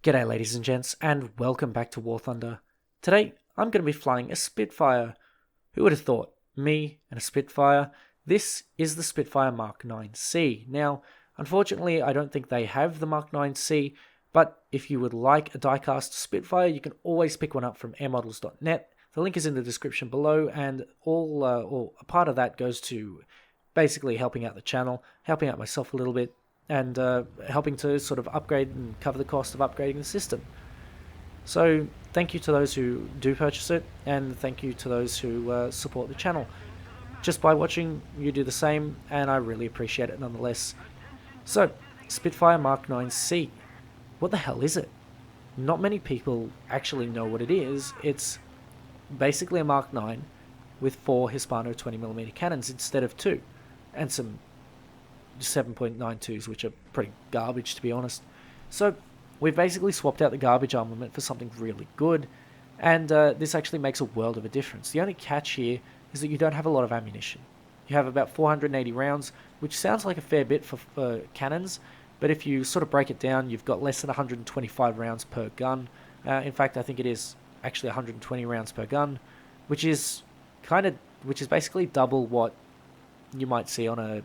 G'day ladies and gents, and welcome back to War Thunder. Today, I'm going to be flying a Spitfire. Who would have thought? Me and a Spitfire. This is the Spitfire Mark 9C. Now, unfortunately, I don't think they have the Mark 9C, but if you would like a diecast Spitfire, you can always pick one up from airmodels.net. The link is in the description below, and a part of that goes to basically helping out the channel, helping out myself a little bit, and helping to sort of upgrade and cover the cost of upgrading the system. So thank you to those who do purchase it, and thank you to those who support the channel. Just by watching, you do the same, and I really appreciate it nonetheless. So, Spitfire Mark 9C. What the hell is it? Not many people actually know what it is. It's basically a Mark 9 with 4 Hispano 20mm cannons instead of 2, and some 7.92s, which are pretty garbage to be honest. So we've basically swapped out the garbage armament for something really good, and this actually makes a world of a difference. The only catch here is that you don't have a lot of ammunition. You have about 480 rounds, which sounds like a fair bit for cannons, but if you sort of break it down, you've got less than 125 rounds per gun. In fact, I think it is actually 120 rounds per gun, which is basically double what you might see on a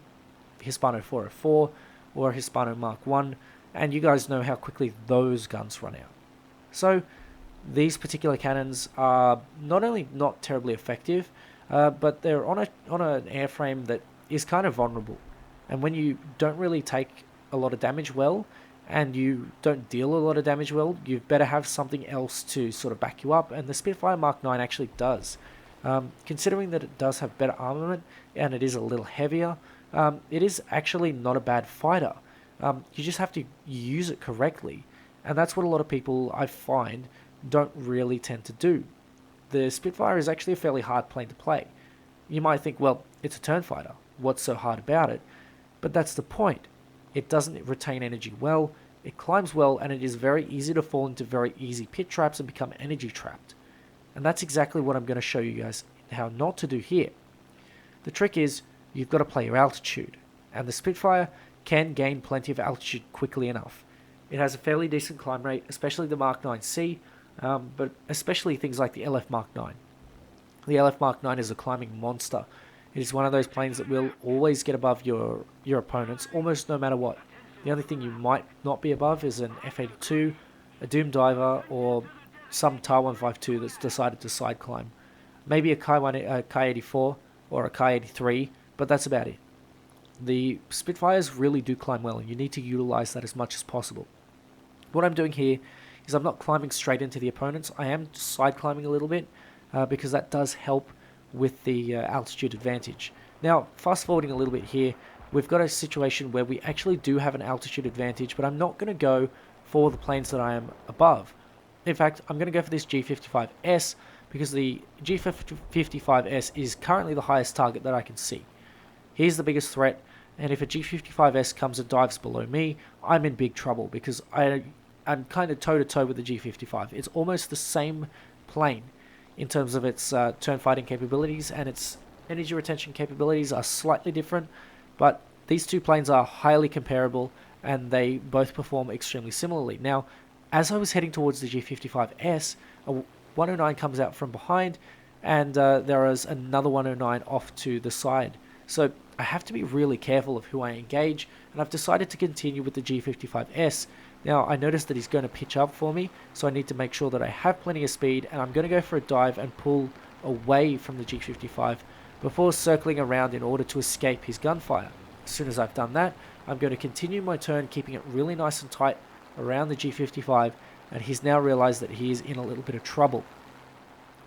Hispano 404 or a Hispano Mark 1, and you guys know how quickly those guns run out. So these particular cannons are not only not terribly effective, but they're on an airframe that is kind of vulnerable, and when you don't really take a lot of damage well, and you don't deal a lot of damage well, you better have something else to sort of back you up, and the Spitfire Mark 9 actually does. Considering that it does have better armament and it is a little heavier, it is actually not a bad fighter. You just have to use it correctly, and that's what a lot of people, I find, don't really tend to do. The Spitfire is actually a fairly hard plane to play. You might think, well, it's a turn fighter, what's so hard about it? But that's the point. It doesn't retain energy well, it climbs well, and it is very easy to fall into very easy pit traps and become energy trapped. And that's exactly what I'm going to show you guys how not to do here. The trick is, you've got to play your altitude, and the Spitfire can gain plenty of altitude quickly enough. It has a fairly decent climb rate, especially the Mark 9C, but especially things like the LF Mark 9. The LF Mark 9 is a climbing monster. It is one of those planes that will always get above your opponents, almost no matter what. The only thing you might not be above is an F-82, a Doom Diver, or some Tai-152 that's decided to side climb. Maybe a Kai-84 or a Kai-83, but that's about it. The Spitfires really do climb well, and you need to utilize that as much as possible. What I'm doing here is I'm not climbing straight into the opponents. I am side climbing a little bit because that does help with the altitude advantage. Now, fast forwarding a little bit here, we've got a situation where we actually do have an altitude advantage, but I'm not going to go for the planes that I am above. In fact, I'm going to go for this G55S because the G55S is currently the highest target that I can see. Here's the biggest threat, and if a G55S comes and dives below me, I'm in big trouble because I'm kind of toe-to-toe with the G55. It's almost the same plane in terms of its turn fighting capabilities, and its energy retention capabilities are slightly different, but these two planes are highly comparable, and they both perform extremely similarly. Now, as I was heading towards the G55S, a 109 comes out from behind, and there is another 109 off to the side. So I have to be really careful of who I engage, and I've decided to continue with the G55S. Now, I noticed that he's going to pitch up for me, so I need to make sure that I have plenty of speed, and I'm going to go for a dive and pull away from the G55 before circling around in order to escape his gunfire. As soon as I've done that, I'm going to continue my turn, keeping it really nice and tight around the G55, and he's now realized that he is in a little bit of trouble.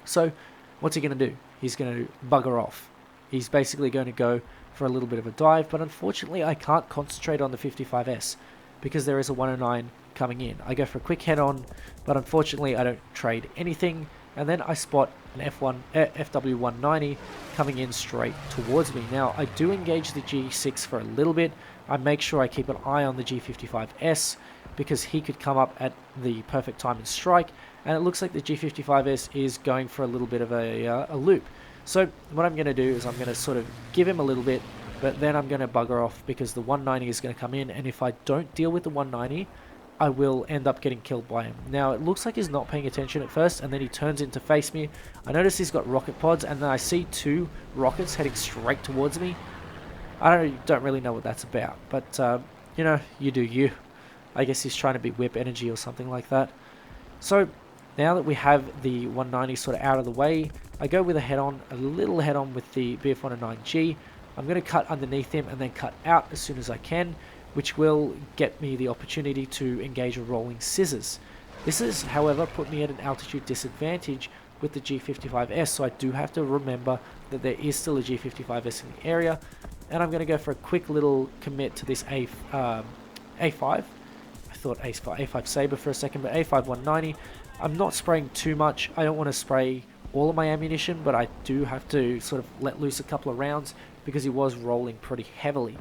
So, what's he going to do? He's going to bugger off. He's basically going to go for a little bit of a dive, but unfortunately I can't concentrate on the 55S because there is a 109 coming in. I go for a quick head-on, but unfortunately I don't trade anything, and then I spot an FW190 coming in straight towards me. Now, I do engage the G6 for a little bit. I make sure I keep an eye on the G55S because he could come up at the perfect time and strike, and it looks like the G55S is going for a little bit of a loop. So what I'm going to do is I'm going to sort of give him a little bit, but then I'm going to bugger off because the 190 is going to come in, and if I don't deal with the 190, I will end up getting killed by him. Now, it looks like he's not paying attention at first, and then he turns in to face me. I notice he's got rocket pods, and then I see 2 rockets heading straight towards me. I don't really know what that's about, but, you know, you do you. I guess he's trying to be whip energy or something like that. So, now that we have the 190 sort of out of the way, I go with a little head-on with the BF-109G. I'm going to cut underneath him and then cut out as soon as I can, which will get me the opportunity to engage a rolling scissors. This has, however, put me at an altitude disadvantage with the G55S, so I do have to remember that there is still a G55S in the area, and I'm going to go for a quick little commit to this A5. I thought A5 Sabre for a second, but A5 190. I'm not spraying too much. I don't want to spray all of my ammunition, but I do have to sort of let loose a couple of rounds because he was rolling pretty heavily.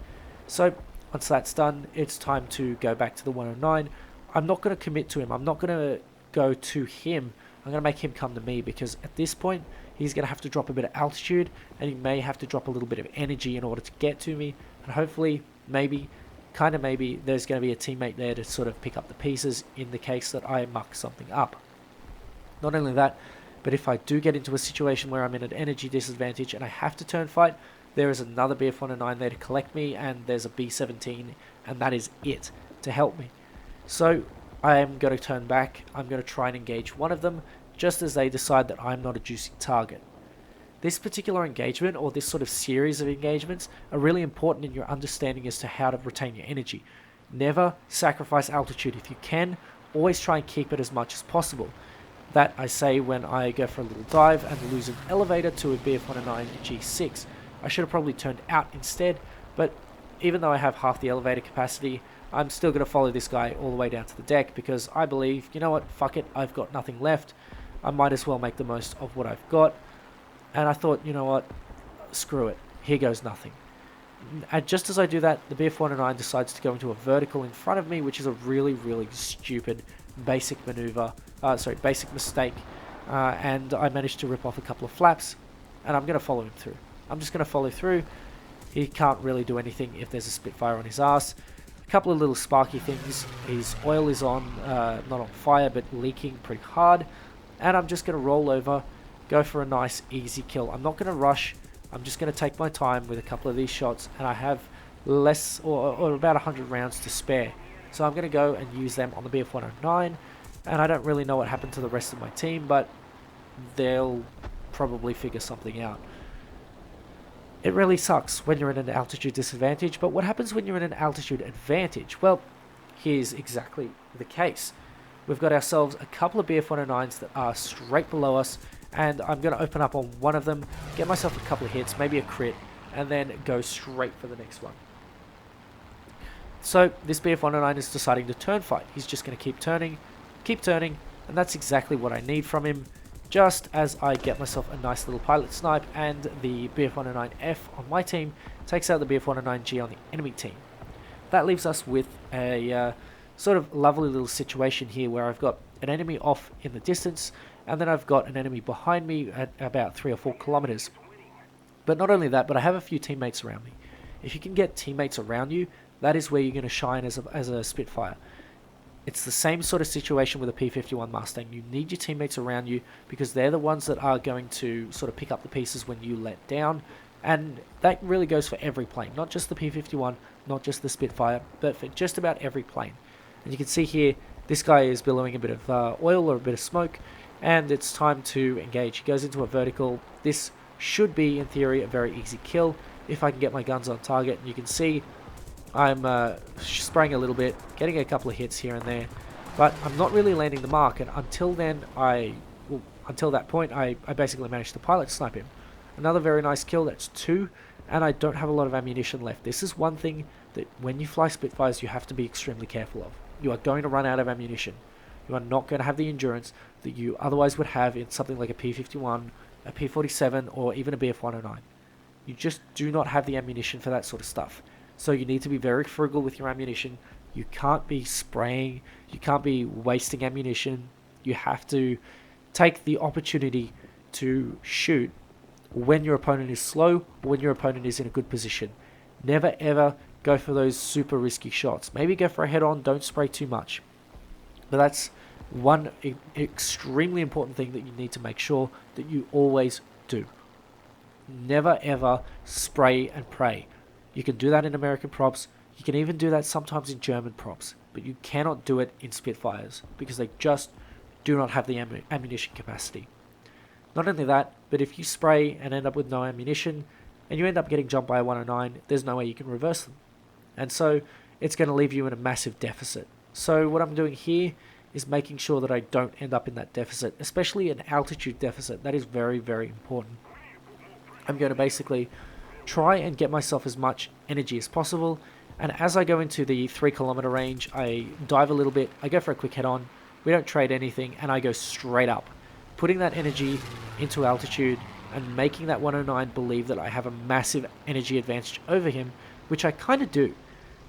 So once that's done, it's time to go back to the 109. I'm not going to commit to him. I'm not going to go to him. I'm going to make him come to me, because at this point, he's going to have to drop a bit of altitude, and he may have to drop a little bit of energy in order to get to me. And hopefully, maybe, there's going to be a teammate there to sort of pick up the pieces in the case that I muck something up. Not only that, but if I do get into a situation where I'm in an energy disadvantage and I have to turn fight, there is another BF-109 there to collect me, and there's a B-17, and that is it to help me. So I am going to turn back. I'm going to try and engage one of them just as they decide that I'm not a juicy target. This particular engagement, or this sort of series of engagements, are really important in your understanding as to how to retain your energy. Never sacrifice altitude. If you can, always try and keep it as much as possible. That I say when I go for a little dive and lose an elevator to a BF-109 G6. I should have probably turned out instead, but even though I have half the elevator capacity, I'm still going to follow this guy all the way down to the deck, because I believe, you know what, fuck it, I've got nothing left. I might as well make the most of what I've got. And I thought, you know what, screw it, here goes nothing. And just as I do that, the BF-109 decides to go into a vertical in front of me, which is a really, really stupid basic mistake. And I managed to rip off a couple of flaps, and I'm going to follow him through. I'm just going to follow through. He can't really do anything if there's a Spitfire on his ass. A couple of little sparky things. His oil is on, not on fire, but leaking pretty hard. And I'm just going to roll over, go for a nice easy kill. I'm not going to rush. I'm just going to take my time with a couple of these shots, and I have less or about 100 rounds to spare. So I'm going to go and use them on the BF-109, and I don't really know what happened to the rest of my team, but they'll probably figure something out. It really sucks when you're in an altitude disadvantage, but what happens when you're in an altitude advantage? Well, here's exactly the case. We've got ourselves a couple of BF-109s that are straight below us, and I'm going to open up on one of them, get myself a couple of hits, maybe a crit, and then go straight for the next one. So this BF-109 is deciding to turn fight. He's just going to keep turning, and that's exactly what I need from him. Just as I get myself a nice little pilot snipe, and the BF-109F on my team takes out the BF-109G on the enemy team. That leaves us with a sort of lovely little situation here where I've got an enemy off in the distance, and then I've got an enemy behind me at about 3 or 4 kilometers. But not only that, but I have a few teammates around me. If you can get teammates around you, that is where you're going to shine as a Spitfire. It's the same sort of situation with a P-51 Mustang. You need your teammates around you, because they're the ones that are going to sort of pick up the pieces when you let down. And that really goes for every plane, not just the P-51, not just the Spitfire, but for just about every plane. And you can see here, this guy is billowing a bit of oil or a bit of smoke, and it's time to engage. He goes into a vertical. This should be, in theory, a very easy kill if I can get my guns on target. And you can see I'm spraying a little bit, getting a couple of hits here and there, but I'm not really landing the mark. And until then, until that point, I basically managed to pilot snipe him. Another very nice kill. That's 2, and I don't have a lot of ammunition left. This is one thing that when you fly Spitfires, you have to be extremely careful of. You are going to run out of ammunition. You are not going to have the endurance that you otherwise would have in something like a P-51, a P-47, or even a BF-109. You just do not have the ammunition for that sort of stuff. So you need to be very frugal with your ammunition. You can't be spraying. You can't be wasting ammunition. You have to take the opportunity to shoot when your opponent is slow or when your opponent is in a good position. Never ever go for those super risky shots. Maybe go for a head-on, don't spray too much. But that's one extremely important thing that you need to make sure that you always do. Never ever spray and pray. You can do that in American props. You can even do that sometimes in German props. But you cannot do it in Spitfires because they just do not have the ammunition capacity. Not only that, but if you spray and end up with no ammunition and you end up getting jumped by a 109, there's no way you can reverse them. And so it's going to leave you in a massive deficit. So what I'm doing here is making sure that I don't end up in that deficit, especially an altitude deficit. That is very, very important. I'm going to basically try and get myself as much energy as possible, and as I go into the 3 kilometer range, I dive a little bit, I go for a quick head on, we don't trade anything, and I go straight up, putting that energy into altitude and making that 109 believe that I have a massive energy advantage over him, which I kind of do.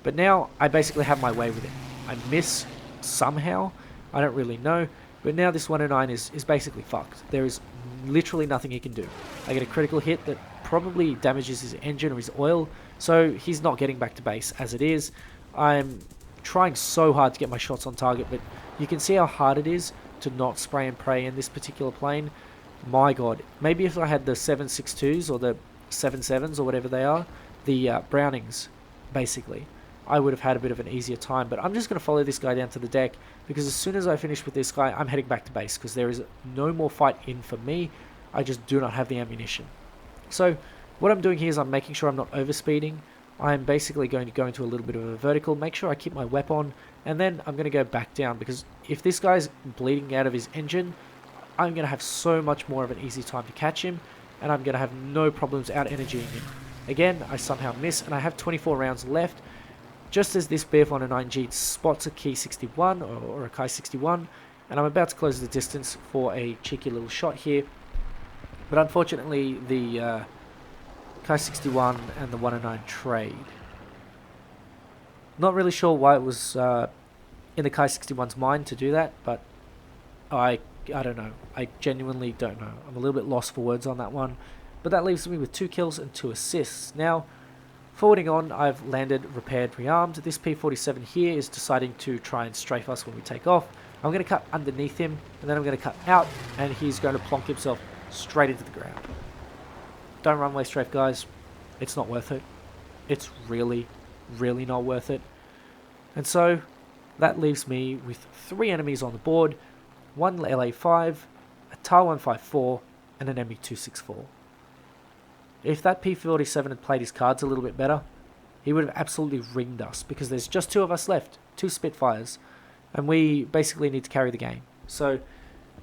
But now I basically have my way with it. I miss somehow, I don't really know, but now this 109 is basically fucked. There is literally nothing he can do. I get a critical hit that probably damages his engine or his oil, so he's not getting back to base as it is. I'm trying so hard to get my shots on target, but you can see how hard it is to not spray and pray in this particular plane. My god, maybe if I had the 7.62s or the 7.7s or whatever they are, the Brownings, basically, I would have had a bit of an easier time. But I'm just going to follow this guy down to the deck, because as soon as I finish with this guy, I'm heading back to base, because there is no more fight in for me. I just do not have the ammunition. So what I'm doing here is I'm making sure I'm not overspeeding. I'm basically going to go into a little bit of a vertical, make sure I keep my WEP on, and then I'm going to go back down, because if this guy's bleeding out of his engine, I'm going to have so much more of an easy time to catch him, and I'm going to have no problems out-energying him. Again, I somehow miss, and I have 24 rounds left. Just as this BF-109G spots a Ki 61 or a Kai 61, and I'm about to close the distance for a cheeky little shot here. But unfortunately, the Kai 61 and the 109 trade. Not really sure why it was in the Kai 61's mind to do that, but I don't know. I genuinely don't know. I'm a little bit lost for words on that one. But that leaves me with 2 kills and 2 assists. Now, forwarding on, I've landed, repaired, rearmed. This P-47 here is deciding to try and strafe us when we take off. I'm going to cut underneath him, and then I'm going to cut out, and he's going to plonk himself straight into the ground. Don't runway strafe, guys. It's not worth it. It's really, really not worth it. And so, that leaves me with 3 enemies on the board. 1 LA-5, a TAR-154, and an ME-264. If that P-47 had played his cards a little bit better, he would have absolutely ringed us, because there's just 2 of us left, 2 Spitfires, and we basically need to carry the game. So,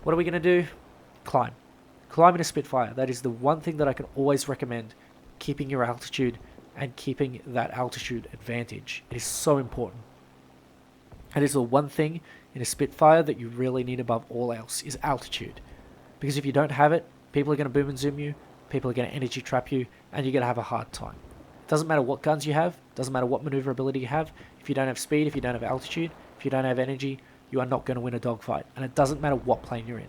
what are we going to do? Climb. Climb in a Spitfire. That is the one thing that I can always recommend, keeping your altitude and keeping that altitude advantage. It is so important. It is the one thing in a Spitfire that you really need above all else, is altitude. Because if you don't have it, people are going to boom and zoom you, people are going to energy trap you, and you're going to have a hard time. It doesn't matter what guns you have, doesn't matter what maneuverability you have. If you don't have speed, if you don't have altitude, if you don't have energy, you are not going to win a dogfight. And it doesn't matter what plane you're in.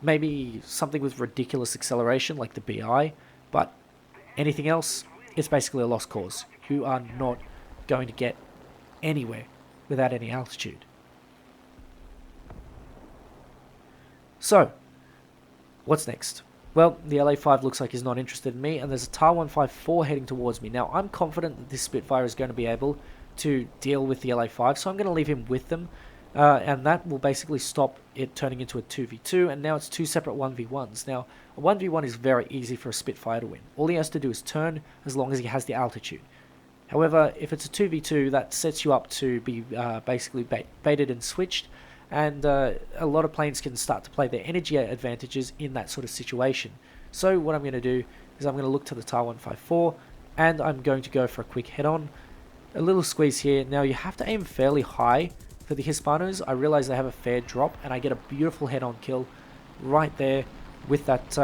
Maybe something with ridiculous acceleration like the BI, but anything else, it's basically a lost cause. You are not going to get anywhere without any altitude. So, what's next? Well, the LA-5 looks like he's not interested in me, and there's a TAR-154 heading towards me. Now, I'm confident that this Spitfire is going to be able to deal with the LA-5, so I'm going to leave him with them, and that will basically stop it turning into a 2v2, and now it's 2 separate 1v1s. Now, a 1v1 is very easy for a Spitfire to win. All he has to do is turn as long as he has the altitude. However, if it's a 2v2, that sets you up to be basically baited and switched, and a lot of planes can start to play their energy advantages in that sort of situation. So what I'm going to do is I'm going to look to the TAR-154, and I'm going to go for a quick head-on. A little squeeze here. Now you have to aim fairly high for the Hispanos. I realize they have a fair drop, and I get a beautiful head-on kill right there with that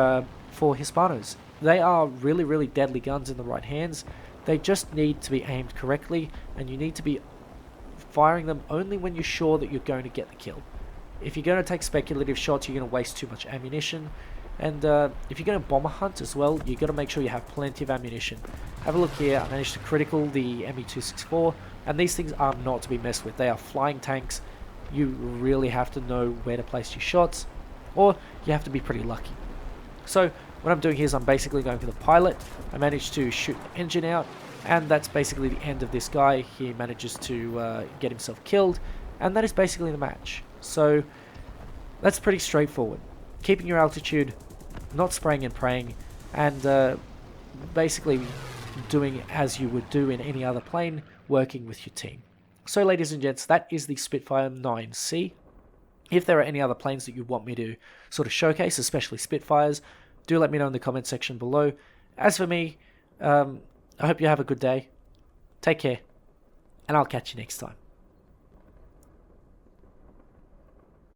4 Hispanos. They are really, really deadly guns in the right hands. They just need to be aimed correctly, and you need to be firing them only when you're sure that you're going to get the kill. If you're going to take speculative shots, you're going to waste too much ammunition, and if you're going to bomber hunt as well, you've got to make sure you have plenty of ammunition. Have a look here. I managed to critical the ME-264, and these things are not to be messed with. They are flying tanks. you really have to know where to place your shots, or you have to be pretty lucky. So what I'm doing here is I'm basically going for the pilot. I managed to shoot the engine out, and that's basically the end of this guy. He manages to get himself killed, and that is basically the match. So that's pretty straightforward. Keeping your altitude, not spraying and praying, and basically doing as you would do in any other plane, working with your team. So ladies and gents, that is the Spitfire 9C. If there are any other planes that you want me to sort of showcase, especially Spitfires, do let me know in the comment section below. As for me, I hope you have a good day. Take care, and I'll catch you next time.